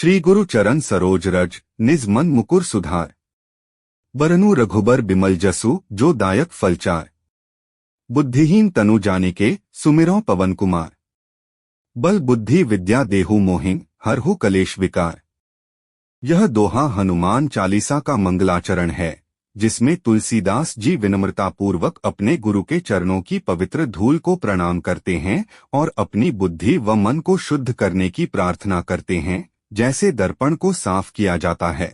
श्री गुरु चरण सरोज रज निज मन मुकुर सुधार। बरनु रघुबर बिमल जसु जो दायक फलचार। बुद्धिहीन तनु जानिके सुमिरौ पवन कुमार। बल बुद्धि विद्या देहु मोहिन हरहु कलेश विकार। यह दोहा हनुमान चालीसा का मंगलाचरण है, जिसमें तुलसीदास जी विनम्रतापूर्वक अपने गुरु के चरणों की पवित्र धूल को प्रणाम करते हैं और अपनी बुद्धि व मन को शुद्ध करने की प्रार्थना करते हैं, जैसे दर्पण को साफ किया जाता है।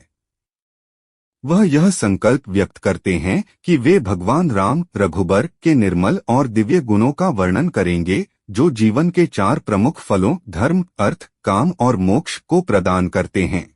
वह यह संकल्प व्यक्त करते हैं कि वे भगवान राम रघुबर के निर्मल और दिव्य गुणों का वर्णन करेंगे, जो जीवन के 4 प्रमुख फलों धर्म, अर्थ, काम और मोक्ष को प्रदान करते हैं।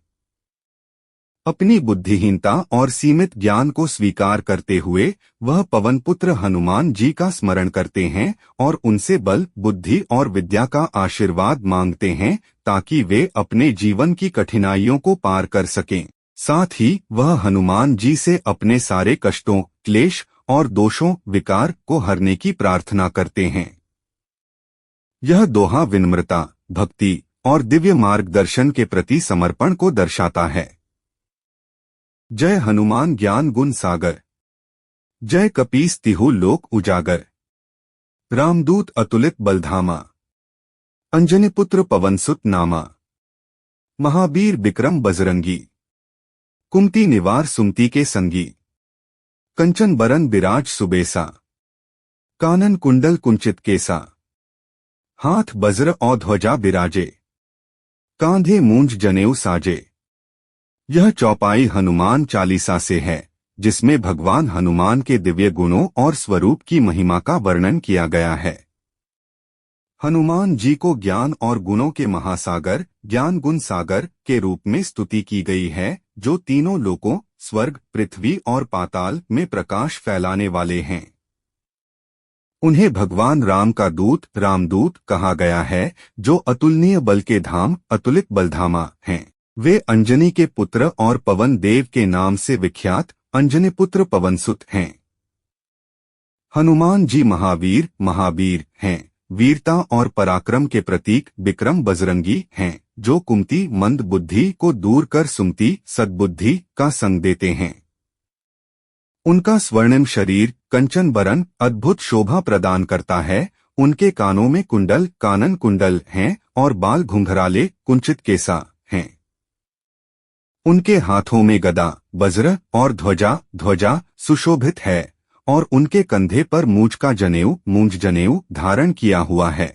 अपनी बुद्धिहीनता और सीमित ज्ञान को स्वीकार करते हुए वह पवनपुत्र हनुमान जी का स्मरण करते हैं और उनसे बल, बुद्धि और विद्या का आशीर्वाद मांगते हैं, ताकि वे अपने जीवन की कठिनाइयों को पार कर सकें। साथ ही वह हनुमान जी से अपने सारे कष्टों, क्लेश और दोषों, विकार को हरने की प्रार्थना करते हैं। यह दोहा विनम्रता, भक्ति और दिव्य मार्गदर्शन के प्रति समर्पण को दर्शाता है। जय हनुमान ज्ञान गुण सागर। जय कपीस तिहु लोक उजागर। रामदूत अतुलित बलधामा। अंजनी पुत्र पवनसुत नामा। महावीर बिक्रम बजरंगी। कुमति निवार सुमति के संगी। कंचन बरन बिराज सुबेसा। कानन कुंडल कुंचित केसा। हाथ बज्र और ध्वजा बिराजे। कांधे मूंज जनेऊ साजे। यह चौपाई हनुमान चालीसा से है, जिसमें भगवान हनुमान के दिव्य गुणों और स्वरूप की महिमा का वर्णन किया गया है। हनुमान जी को ज्ञान और गुणों के महासागर, ज्ञान गुण सागर के रूप में स्तुति की गई है, जो तीनों लोकों स्वर्ग, पृथ्वी और पाताल में प्रकाश फैलाने वाले हैं। उन्हें भगवान राम का दूत, रामदूत कहा गया है, जो अतुलनीय बल के धाम, अतुलित बलधामा हैं। वे अंजनी के पुत्र और पवन देव के नाम से विख्यात अंजनी पुत्र पवनसुत हैं। हनुमान जी महावीर हैं। वीरता और पराक्रम के प्रतीक बिक्रम बजरंगी हैं, जो कुमति मंद बुद्धि को दूर कर सुमति सद्बुद्धि का संग देते हैं। उनका स्वर्णिम शरीर कंचन बरन अद्भुत शोभा प्रदान करता है। उनके कानों में कुंडल, कानन कुंडल हैं और बाल घुंघराले, कुंचित केसा हैं। उनके हाथों में गदा, वज्र और ध्वजा सुशोभित है और उनके कंधे पर मूंज जनेऊ धारण किया हुआ है।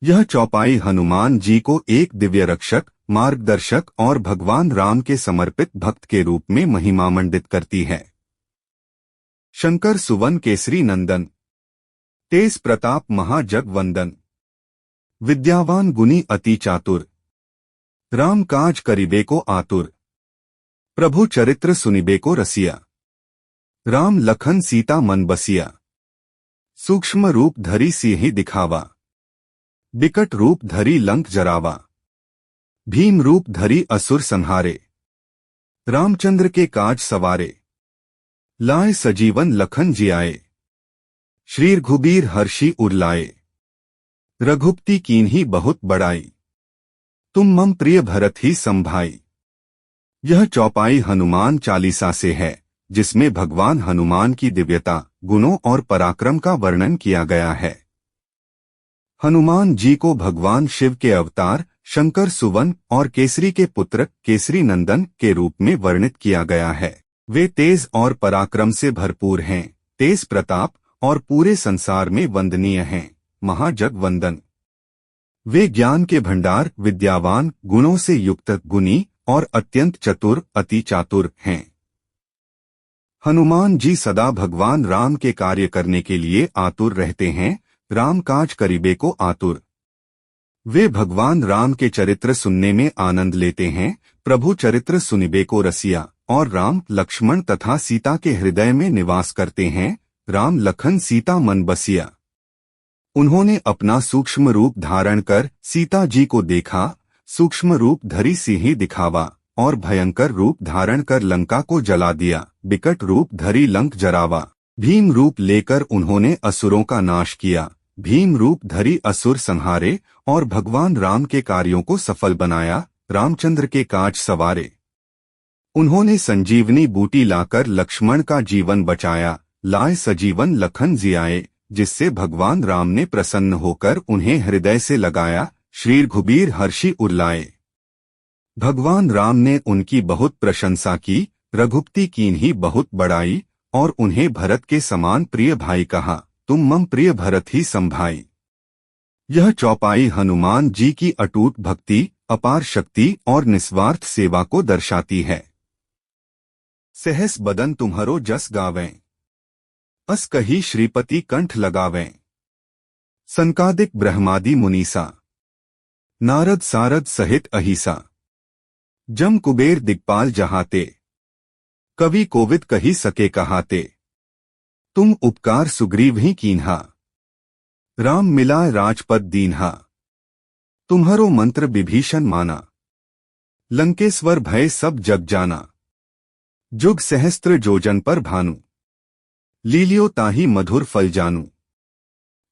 यह चौपाई हनुमान जी को एक दिव्य रक्षक, मार्गदर्शक और भगवान राम के समर्पित भक्त के रूप में महिमामंडित करती है। शंकर सुवन केसरी नंदन। तेज प्रताप महाजगवंदन। विद्यावान गुणी अति चातुर। राम काज करिबे को आतुर। प्रभु चरित्र सुनिबे को रसिया। राम लखन सीता मन बसिया। सूक्ष्म रूप धरी सिंहि दिखावा। बिकट रूप धरी लंक जरावा। भीम रूप धरी असुर संहारे। रामचंद्र के काज सवारे। लाए सजीवन लखन जियाए। श्री रघुबीर हर्षि उरलाए। रघुपति कीन्ही बहुत बड़ाई। तुम मम प्रिय भरत ही संभाई। यह चौपाई हनुमान चालीसा से है, जिसमें भगवान हनुमान की दिव्यता, गुणों और पराक्रम का वर्णन किया गया है। हनुमान जी को भगवान शिव के अवतार, शंकर सुवन और केसरी के पुत्र केसरी नंदन के रूप में वर्णित किया गया है। वे तेज और पराक्रम से भरपूर हैं, तेज प्रताप और पूरे संसार में वंदनीय हैं, महाजगवंदन। वे ज्ञान के भंडार, विद्यावान, गुणों से युक्त, गुणी और अत्यंत चतुर, अति चातुर हैं। हनुमान जी सदा भगवान राम के कार्य करने के लिए आतुर रहते हैं। राम काज करिबे को आतुर। वे भगवान राम के चरित्र सुनने में आनंद लेते हैं। प्रभु चरित्र सुनिबे को रसिया और राम, लक्ष्मण तथा सीता के हृदय में निवास करते हैं। राम लखन सीता मन बसिया। उन्होंने अपना सूक्ष्म रूप धारण कर सीता जी को देखा। सूक्ष्म रूप धरी सिंहि दिखावा और भयंकर रूप धारण कर लंका को जला दिया। बिकट रूप धरी लंक जरावा। भीम रूप लेकर उन्होंने असुरों का नाश किया। भीम रूप धरी असुर संहारे और भगवान राम के कार्यों को सफल बनाया। रामचंद्र के काज सवारे। उन्होंने संजीवनी बूटी लाकर लक्ष्मण का जीवन बचाया, लाए सजीवन लखन जियाए, जिससे भगवान राम ने प्रसन्न होकर उन्हें हृदय से लगाया, श्री रघुबीर हर्षि उरलाए। भगवान राम ने उनकी बहुत प्रशंसा की, रघुपति कीन्ही बहुत बड़ाई, और उन्हें भरत के समान प्रिय भाई कहा, तुम मम प्रिय भरत ही संभाई। यह चौपाई हनुमान जी की अटूट भक्ति, अपार शक्ति और निस्वार्थ सेवा को दर्शाती है। सहस बदन तुम्हरो जस गावें, अस कही श्रीपति कंठ लगावें। सनकादिक ब्रह्मादि मुनीसा, नारद सारद सहित अहिसा। जम कुबेर दिक्पाल जहाते, कवि कोविद कही सके कहाते। तुम उपकार सुग्रीव ही कीन्हा, राम मिलाए राजपद दीन्हा। तुम्हरो मंत्र विभीषण माना, लंकेश्वर भय सब जग जाना। जुग सहस्त्र जोजन पर भानु, लीलियो ताही मधुर फल जानू।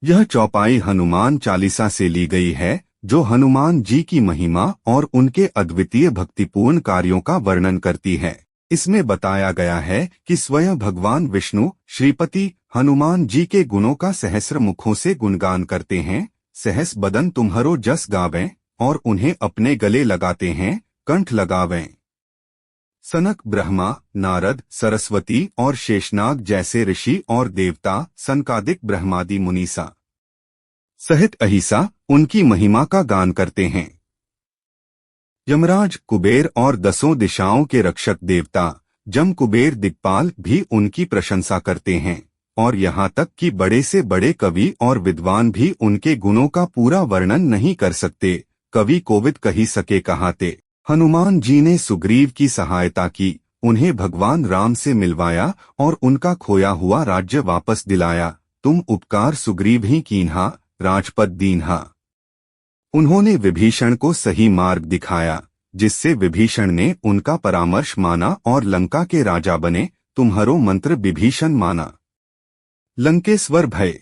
यह चौपाई हनुमान चालीसा से ली गई है, जो हनुमान जी की महिमा और उनके अद्वितीय भक्तिपूर्ण कार्यों का वर्णन करती है। इसमें बताया गया है कि स्वयं भगवान विष्णु श्रीपति हनुमान जी के गुणों का सहस्र मुखों से गुणगान करते हैं। सहस बदन तुम्हरो जस गावें, और उन्हें अपने गले लगाते हैं, कंठ लगावें। सनक, ब्रह्मा, नारद, सरस्वती और शेषनाग जैसे ऋषि और देवता, सनकादिक ब्रह्मादि मुनीसा सहित अहिसा उनकी महिमा का गान करते हैं। यमराज, कुबेर और 10 दिशाओं के रक्षक देवता जम कुबेर दिक्पाल भी उनकी प्रशंसा करते हैं, और यहाँ तक कि बड़े से बड़े कवि और विद्वान भी उनके गुणों का पूरा वर्णन नहीं कर सकते। कवि कोविद कही सके कहाते। हनुमान जी ने सुग्रीव की सहायता की, उन्हें भगवान राम से मिलवाया और उनका खोया हुआ राज्य वापस दिलाया। तुम उपकार सुग्रीव ही कीन्हा, राजपद दीन्हा। उन्होंने विभीषण को सही मार्ग दिखाया, जिससे विभीषण ने उनका परामर्श माना और लंका के राजा बने। तुम्हरो मंत्र विभीषण माना, लंकेश्वर भय।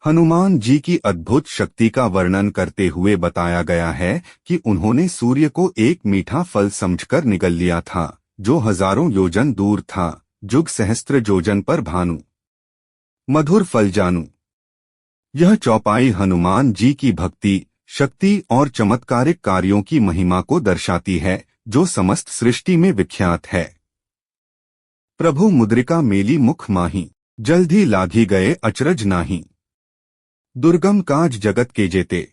हनुमान जी की अद्भुत शक्ति का वर्णन करते हुए बताया गया है कि उन्होंने सूर्य को एक मीठा फल समझकर निगल लिया था, जो हजारों योजन दूर था। जुग सहस्त्र जोजन पर भानु, मधुर फल जानू। यह चौपाई हनुमान जी की भक्ति, शक्ति और चमत्कारिक कार्यों की महिमा को दर्शाती है, जो समस्त सृष्टि में विख्यात है। प्रभु मुद्रिका मेली मुख माही, जल्दी लाधी गए अचरज नाही। दुर्गम काज जगत के जेते,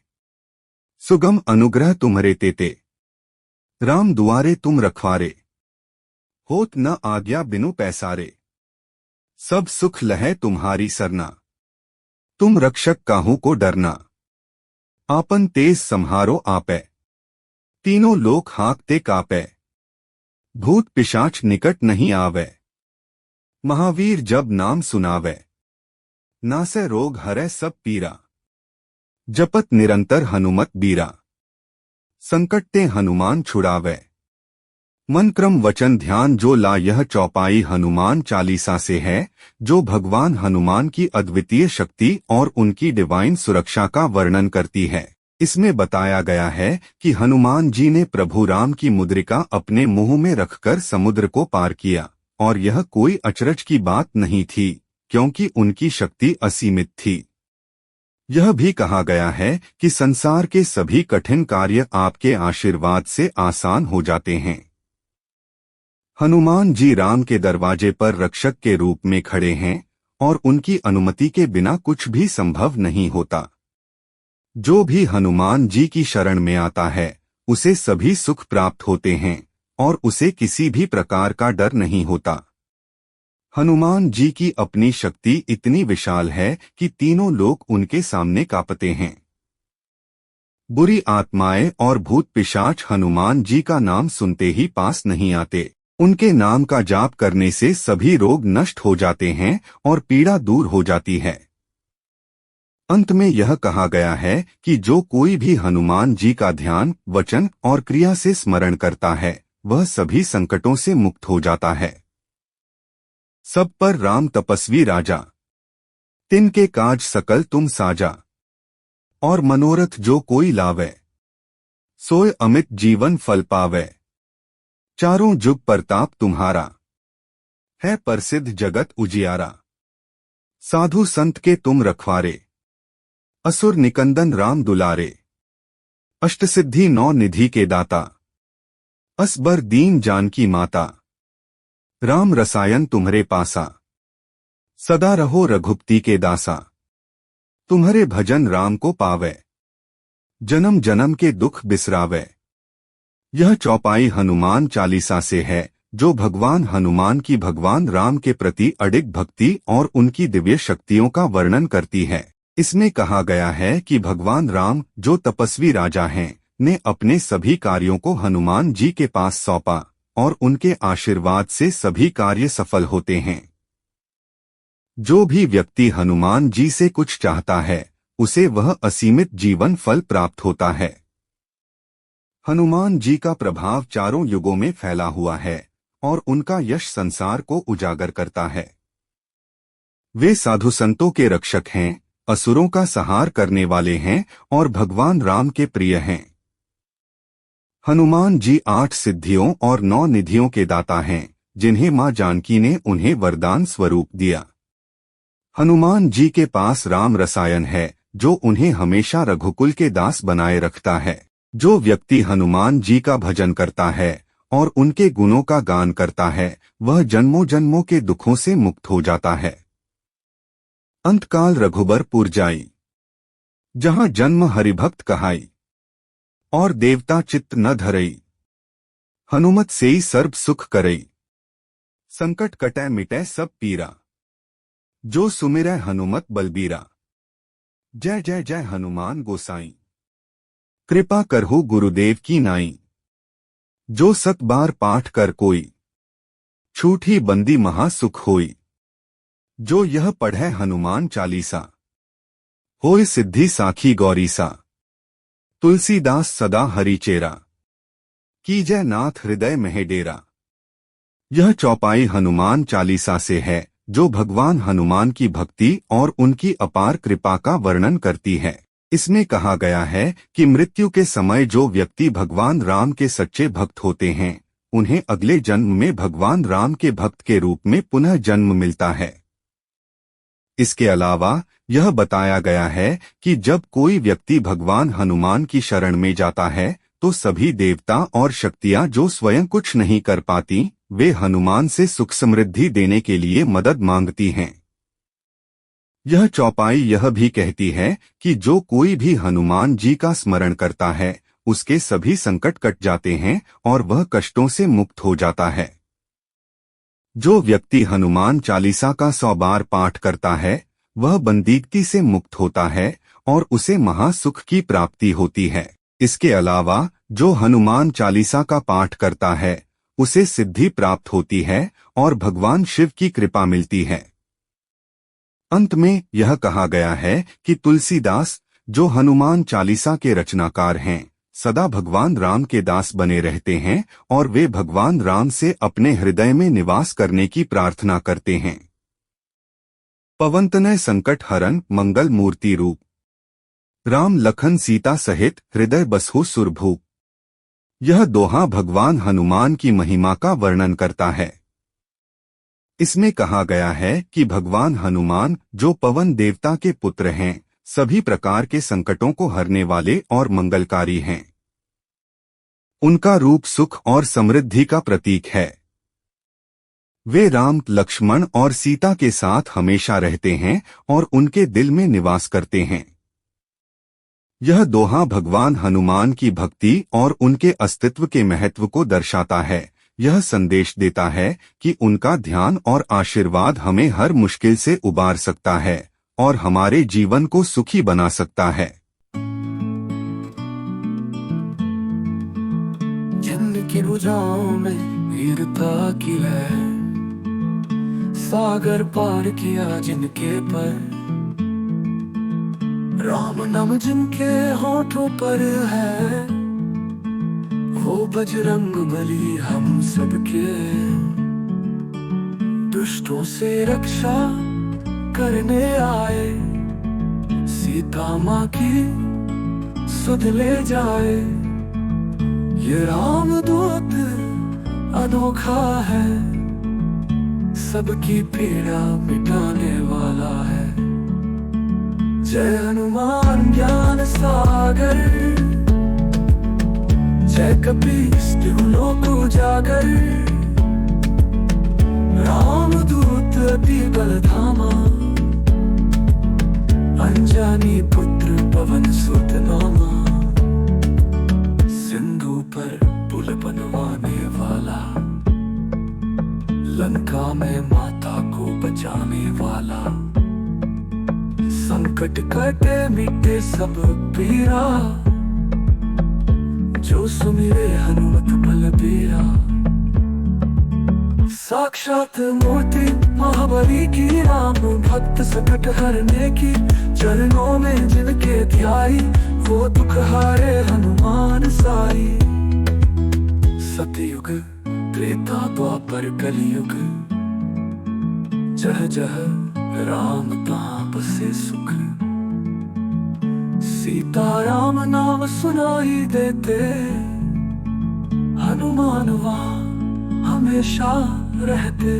सुगम अनुग्रह तुम्हरे तेते। राम दुआरे तुम रखवारे, होत न आज्ञा बिनु पैसारे। सब सुख लहै तुम्हारी सरना, तुम रक्षक काहू को डरना। आपन तेज सम्हारो आपै, तीनों लोक हाँकते कापै। भूत पिशाच निकट नहीं आवे, महावीर जब नाम सुनावे। नासै रोग हरै सब पीरा, जपत निरंतर हनुमत बीरा। संकट ते हनुमान छुड़ावे, मन क्रम वचन ध्यान जो ला। यह चौपाई हनुमान चालीसा से है, जो भगवान हनुमान की अद्वितीय शक्ति और उनकी डिवाइन सुरक्षा का वर्णन करती है। इसमें बताया गया है कि हनुमान जी ने प्रभु राम की मुद्रिका अपने मुंह में रखकर समुद्र को पार किया, और यह कोई अचरज की बात नहीं थी, क्योंकि उनकी शक्ति असीमित थी। यह भी कहा गया है कि संसार के सभी कठिन कार्य आपके आशीर्वाद से आसान हो जाते हैं। हनुमान जी राम के दरवाजे पर रक्षक के रूप में खड़े हैं, और उनकी अनुमति के बिना कुछ भी संभव नहीं होता। जो भी हनुमान जी की शरण में आता है, उसे सभी सुख प्राप्त होते हैं, और उसे किसी भी प्रकार का डर नहीं होता। हनुमान जी की अपनी शक्ति इतनी विशाल है कि तीनों लोग उनके सामने कांपते हैं। बुरी आत्माएं और भूत पिशाच हनुमान जी का नाम सुनते ही पास नहीं आते। उनके नाम का जाप करने से सभी रोग नष्ट हो जाते हैं और पीड़ा दूर हो जाती है। अंत में यह कहा गया है कि जो कोई भी हनुमान जी का ध्यान, वचन और क्रिया से स्मरण करता है, वह सभी संकटों से मुक्त हो जाता है। सब पर राम तपस्वी राजा, तिनके काज सकल तुम साजा। और मनोरथ जो कोई लावे, सोय अमित जीवन फल पावे। चारों जुग परताप तुम्हारा, है प्रसिद्ध जगत उजियारा। साधु संत के तुम रखवारे, असुर निकंदन राम दुलारे। अष्टसिद्धि नौ निधि के दाता, असबर दीन जानकी माता। राम रसायन तुम्हरे पासा, सदा रहो रघुपति के दासा। तुम्हारे भजन राम को पावे, जन्म जन्म के दुख बिसरावे। यह चौपाई हनुमान चालीसा से है, जो भगवान हनुमान की भगवान राम के प्रति अडिग भक्ति और उनकी दिव्य शक्तियों का वर्णन करती है। इसमें कहा गया है कि भगवान राम, जो तपस्वी राजा हैं, ने अपने सभी कार्यों को हनुमान जी के पास सौंपा और उनके आशीर्वाद से सभी कार्य सफल होते हैं। जो भी व्यक्ति हनुमान जी से कुछ चाहता है, उसे वह असीमित जीवन फल प्राप्त होता है। हनुमान जी का प्रभाव चारों युगों में फैला हुआ है और उनका यश संसार को उजागर करता है। वे साधु संतों के रक्षक हैं, असुरों का संहार करने वाले हैं और भगवान राम के प्रिय हैं। हनुमान जी 8 सिद्धियों और 9 निधियों के दाता हैं, जिन्हें मां जानकी ने उन्हें वरदान स्वरूप दिया। हनुमान जी के पास राम रसायन है, जो उन्हें हमेशा रघुकुल के दास बनाए रखता है। जो व्यक्ति हनुमान जी का भजन करता है और उनके गुणों का गान करता है, वह जन्मों जन्मों के दुखों से मुक्त हो जाता है। अंतकाल रघुबरपुर जाई, जहां जन्म हरिभक्त कहाई। और देवता चित्त न धरई, हनुमत सेई सर्ब सुख करई। संकट कटै मिटै सब पीरा, जो सुमिरै हनुमत बलबीरा। जय जय जय हनुमान गोसाई, कृपा करहु गुरुदेव की नाई। जो सत बार पाठ कर कोई, छूटी बंदी महा सुख होई। जो यह पढ़ै हनुमान चालीसा, होय सिद्धि साखी गौरीसा। तुलसीदास सदा हरिचेरा, कीजय नाथ हृदय मह डेरा। यह चौपाई हनुमान चालीसा से है, जो भगवान हनुमान की भक्ति और उनकी अपार कृपा का वर्णन करती है। इसमें कहा गया है कि मृत्यु के समय जो व्यक्ति भगवान राम के सच्चे भक्त होते हैं, उन्हें अगले जन्म में भगवान राम के भक्त के रूप में पुनः जन्म मिलता है। इसके अलावा यह बताया गया है कि जब कोई व्यक्ति भगवान हनुमान की शरण में जाता है, तो सभी देवता और शक्तियां जो स्वयं कुछ नहीं कर पाती, वे हनुमान से सुख समृद्धि देने के लिए मदद मांगती हैं। यह चौपाई यह भी कहती है कि जो कोई भी हनुमान जी का स्मरण करता है, उसके सभी संकट कट जाते हैं और वह कष्टों से मुक्त हो जाता है। जो व्यक्ति हनुमान चालीसा का 100 बार पाठ करता है, वह बंदीगती से मुक्त होता है और उसे महासुख की प्राप्ति होती है। इसके अलावा जो हनुमान चालीसा का पाठ करता है, उसे सिद्धि प्राप्त होती है और भगवान शिव की कृपा मिलती है। अंत में यह कहा गया है कि तुलसीदास, जो हनुमान चालीसा के रचनाकार हैं, सदा भगवान राम के दास बने रहते हैं और वे भगवान राम से अपने हृदय में निवास करने की प्रार्थना करते हैं। पवनतनय संकट हरन मंगल मूर्ति रूप, राम लखन सीता सहित हृदय बसहु सुरभूप। यह दोहा भगवान हनुमान की महिमा का वर्णन करता है। इसमें कहा गया है कि भगवान हनुमान, जो पवन देवता के पुत्र हैं, सभी प्रकार के संकटों को हरने वाले और मंगलकारी हैं। उनका रूप सुख और समृद्धि का प्रतीक है। वे राम, लक्ष्मण और सीता के साथ हमेशा रहते हैं और उनके दिल में निवास करते हैं। यह दोहा भगवान हनुमान की भक्ति और उनके अस्तित्व के महत्व को दर्शाता है। यह संदेश देता है कि उनका ध्यान और आशीर्वाद हमें हर मुश्किल से उबार सकता है और हमारे जीवन को सुखी बना सकता है। जिनकी भुजाओं में वीरता की है, सागर पार किया जिनके पर, राम नाम जिनके होठों पर है, वो बजरंग बली हम सबके। दुष्टों से रक्षा करने आए, सीता माँ की सुध ले जाए। ये रामदूत अनोखा है, सबकी पीड़ा मिटाने वाला है। जय हनुमान ज्ञान सागर, जय कपीस तिहु लोक उजागर। रामदूत अति बलधामा, अंजनी पुत्र पवन सुत नामा। सिंधु पर पुल बनवाने वाला, लंका में माता को बचाने वाला। संकट कटे मिटे सब पीरा, जो सुमिरे हनुमत बलबीरा। साक्षात मूर्ति महाबली की, राम भक्त संकट हरने की। चरणों में जिनके ध्याई, वो दुख हारे हनुमान साई। सतयुग त्रेता द्वापर कलयुग, जह जह राम ताप से सुख। सीता राम नाम सुनाई देते, हनुमान वहाँ हमेशा रहते।